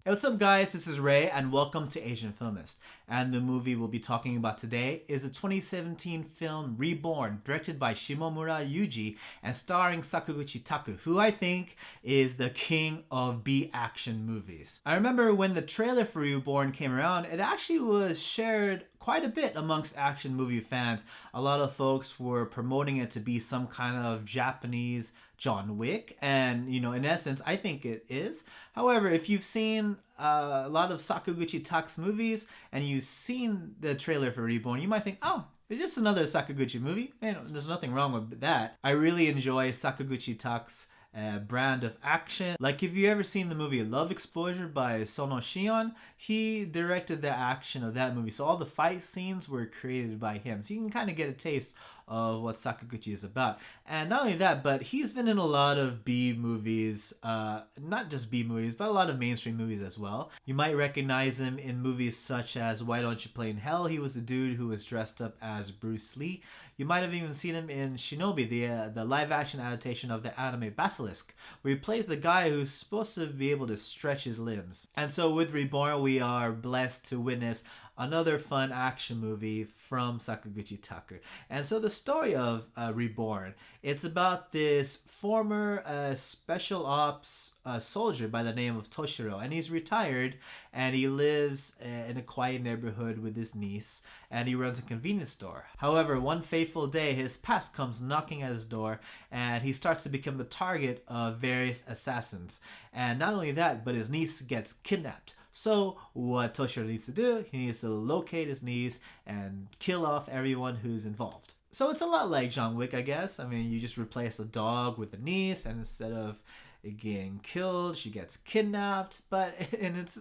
Hey, what's up, guys? This is Ray, and welcome to Asian Filmist. And the movie we'll be talking about today is a 2017 film Reborn, directed by Shimomura Yuji and starring Sakaguchi Tak, who I think is the king of B-action movies. I remember when the trailer for Reborn came around, it actually was shared quite a bit amongst action movie fans. A lot of folks were promoting it to be some kind of Japanese John Wick, and in essence, I think it is. However, if you've seen a lot of Sakaguchi Tak's movies and you've seen the trailer for Reborn, you might think, oh, it's just another Sakaguchi movie. There's nothing wrong with that. I really enjoy Sakaguchi Tak's brand of action. Like, if you ever seen the movie Love Exposure by Sono Shion, he directed the action of that movie. So all the fight scenes were created by him. So you can kind of get a taste of what Sakaguchi is about. And not only that, but he's been in a lot of B movies, not just B movies, but a lot of mainstream movies as well. You might recognize him in movies such as Why Don't You Play in Hell? He was the dude who was dressed up as Bruce Lee. You might have even seen him in Shinobi, the live-action adaptation of the anime Basilisk, where he plays the guy who's supposed to be able to stretch his limbs. And so with Reborn, we are blessed to witness another fun action movie from Sakaguchi Tak. And so the story of Reborn, it's about this former special ops soldier by the name of Toshiro, and he's retired, and he lives in a quiet neighborhood with his niece, and he runs a convenience store. However, one fateful day, his past comes knocking at his door, and he starts to become the target of various assassins. And not only that, but his niece gets kidnapped. So what Toshiro needs to do, he needs to locate his niece and kill off everyone who's involved. So it's a lot like John Wick, I guess. I mean, you just replace a dog with a niece, and instead of it getting killed, she gets kidnapped. But it's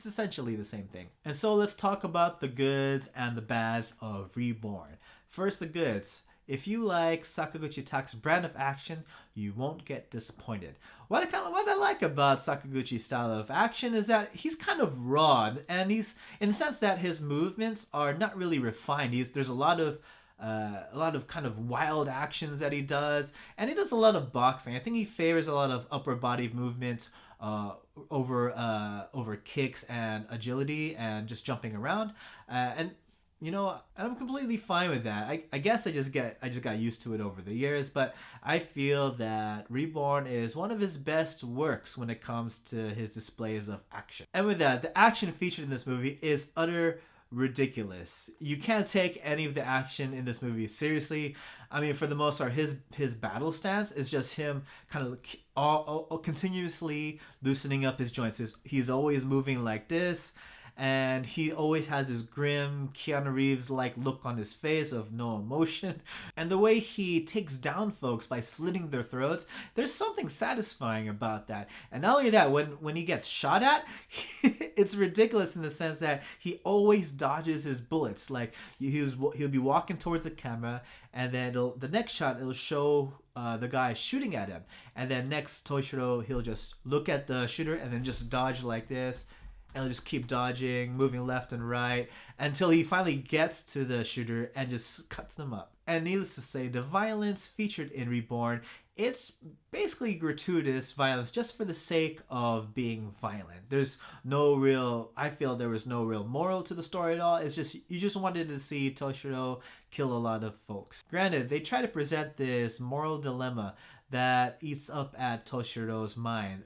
essentially the same thing. And so let's talk about the goods and the bads of Reborn. First, the goods. If you like Sakaguchi Tak's brand of action, you won't get disappointed. What I like about Sakaguchi's style of action is that he's kind of raw, and he's in the sense that his movements are not really refined. There's a lot of kind of wild actions that he does, and he does a lot of boxing. I think he favors a lot of upper body movement over kicks and agility and just jumping around, and I'm completely fine with that. I guess I just got used to it over the years, but I feel that Reborn is one of his best works when it comes to his displays of action. And with that, the action featured in this movie is utter ridiculous. You can't take any of the action in this movie seriously. I mean, for the most part, his battle stance is just him kind of all continuously loosening up his joints. He's always moving like this, and he always has this grim Keanu Reeves-like look on his face of no emotion. And the way he takes down folks by slitting their throats, there's something satisfying about that. And not only that, when he gets shot at, it's ridiculous in the sense that he always dodges his bullets. Like, he'll be walking towards the camera, and then the next shot, it'll show the guy shooting at him. And then next, Toshiro, he'll just look at the shooter and then just dodge like this. And he'll just keep dodging, moving left and right, until he finally gets to the shooter and just cuts them up. And needless to say, the violence featured in Reborn, it's basically gratuitous violence just for the sake of being violent. I feel there was no real moral to the story at all. It's just, you just wanted to see Toshiro kill a lot of folks. Granted, they try to present this moral dilemma that eats up at Toshiro's mind.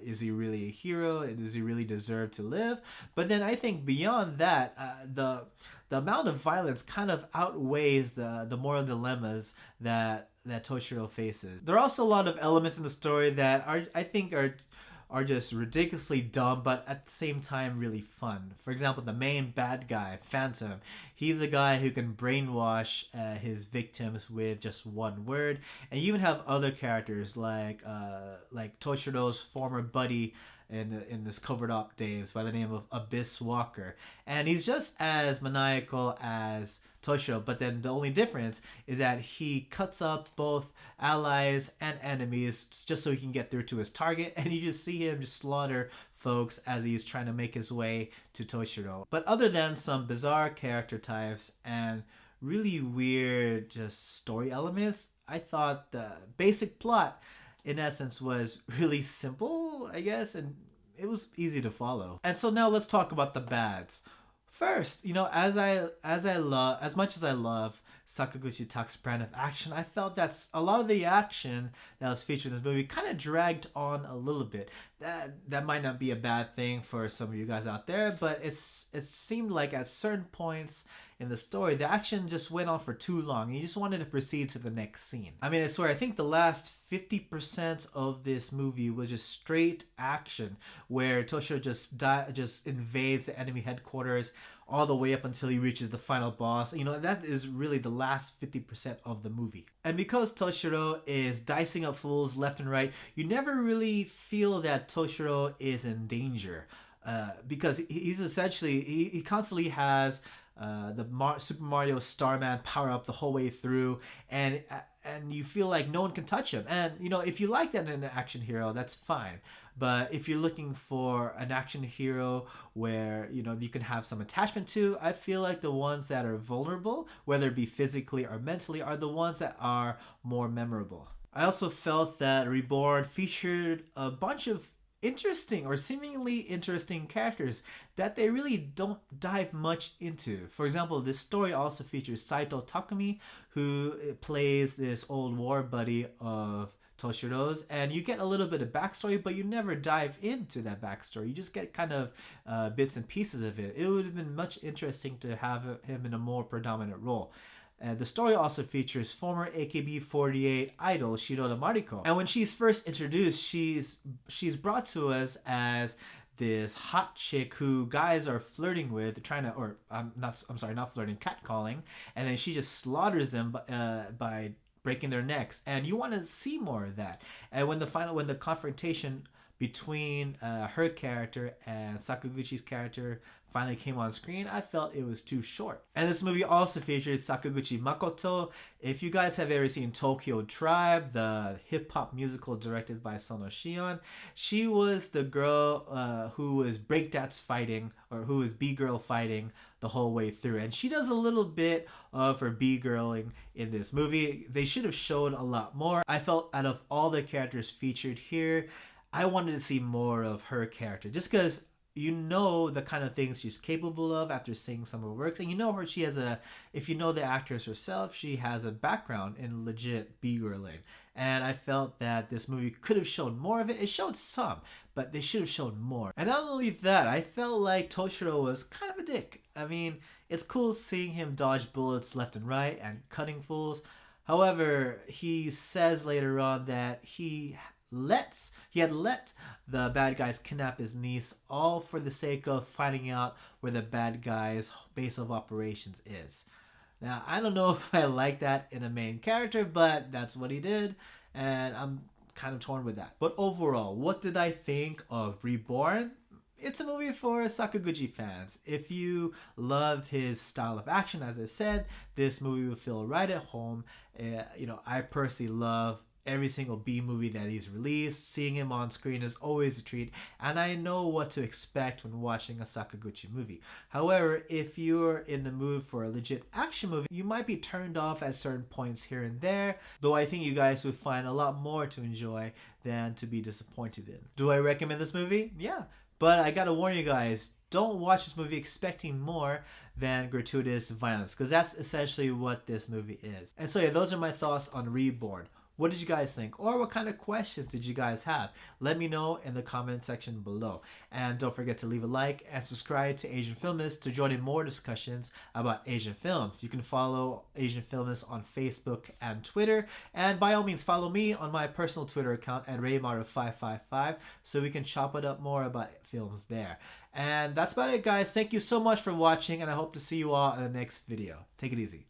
Is he really a hero? Does he really deserve to live? But then I think beyond that, the amount of violence kind of outweighs the moral dilemmas that Toshiro faces. There are also a lot of elements in the story that I think are just ridiculously dumb, but at the same time really fun. For example, the main bad guy, Phantom, he's a guy who can brainwash his victims with just one word. And you even have other characters like Toshiro's former buddy in this covered up days by the name of Abyss Walker, and he's just as maniacal as Toshiro, but then the only difference is that he cuts up both allies and enemies just so he can get through to his target, and you just see him just slaughter folks as he's trying to make his way to Toshiro. But other than some bizarre character types and really weird just story elements, I thought the basic plot in essence was really simple, I guess, and it was easy to follow. And so now let's talk about the bads. First, as much as I love Sakaguchi Tak's brand of action, I felt that a lot of the action that was featured in this movie kind of dragged on a little bit. That might not be a bad thing for some of you guys out there, but it seemed like at certain points in the story, the action just went on for too long. You just wanted to proceed to the next scene. I mean, I swear, I think the last 50% of this movie was just straight action, where Toshiro just invades the enemy headquarters all the way up until he reaches the final boss. That is really the last 50% of the movie. And because Toshiro is dicing up fools left and right, you never really feel that Toshiro is in danger, because he's essentially, he constantly has Super Mario Starman power up the whole way through, and you feel like no one can touch him. And if you like that in an action hero, that's fine. But if you're looking for an action hero where you can have some attachment to, I feel like the ones that are vulnerable, whether it be physically or mentally, are the ones that are more memorable. I also felt that Reborn featured a bunch of interesting or seemingly interesting characters that they really don't dive much into. For example, this story also features Saito Takumi, who plays this old war buddy of Toshiro's, and you get a little bit of backstory, but you never dive into that backstory. You just get kind of bits and pieces of it. It would have been much interesting to have him in a more predominant role. The story also features former AKB48 idol Shirota Mariko. And when she's first introduced, she's brought to us as this hot chick who guys are flirting with, not flirting, catcalling, and then she just slaughters them by breaking their necks. And you want to see more of that. And when the confrontation between her character and Sakaguchi's character finally came on screen, I felt it was too short. And this movie also featured Sakaguchi Makoto. If you guys have ever seen Tokyo Tribe, the hip-hop musical directed by Sono Shion, she was the girl who was breakdance fighting, or who was B-girl fighting the whole way through. And she does a little bit of her B-girling in this movie. They should have shown a lot more. I felt out of all the characters featured here, I wanted to see more of her character, just because the kind of things she's capable of after seeing some of her works. And if you know the actress herself, she has a background in legit B-girling. And I felt that this movie could have shown more of it. It showed some, but they should have shown more. And not only that, I felt like Toshiro was kind of a dick. I mean, it's cool seeing him dodge bullets left and right and cutting fools. However, he says later on that he had let the bad guys kidnap his niece, all for the sake of finding out where the bad guy's base of operations is. Now, I don't know if I like that in a main character, but that's what he did, and I'm kind of torn with that. But overall, what did I think of Reborn? It's a movie for Sakaguchi fans. If you love his style of action, as I said, this movie will feel right at home. I personally love every single B movie that he's released. Seeing him on screen is always a treat, and I know what to expect when watching a Sakaguchi movie. However, if you're in the mood for a legit action movie, you might be turned off at certain points here and there, though I think you guys would find a lot more to enjoy than to be disappointed in. Do I recommend this movie? Yeah, but I gotta warn you guys, don't watch this movie expecting more than gratuitous violence, because that's essentially what this movie is. And so yeah, those are my thoughts on Reborn. What did you guys think? Or what kind of questions did you guys have? Let me know in the comment section below. And don't forget to leave a like and subscribe to Asian Filmist to join in more discussions about Asian films. You can follow Asian Filmist on Facebook and Twitter. And by all means, follow me on my personal Twitter account at Raymaru555 so we can chop it up more about films there. And that's about it, guys. Thank you so much for watching, and I hope to see you all in the next video. Take it easy.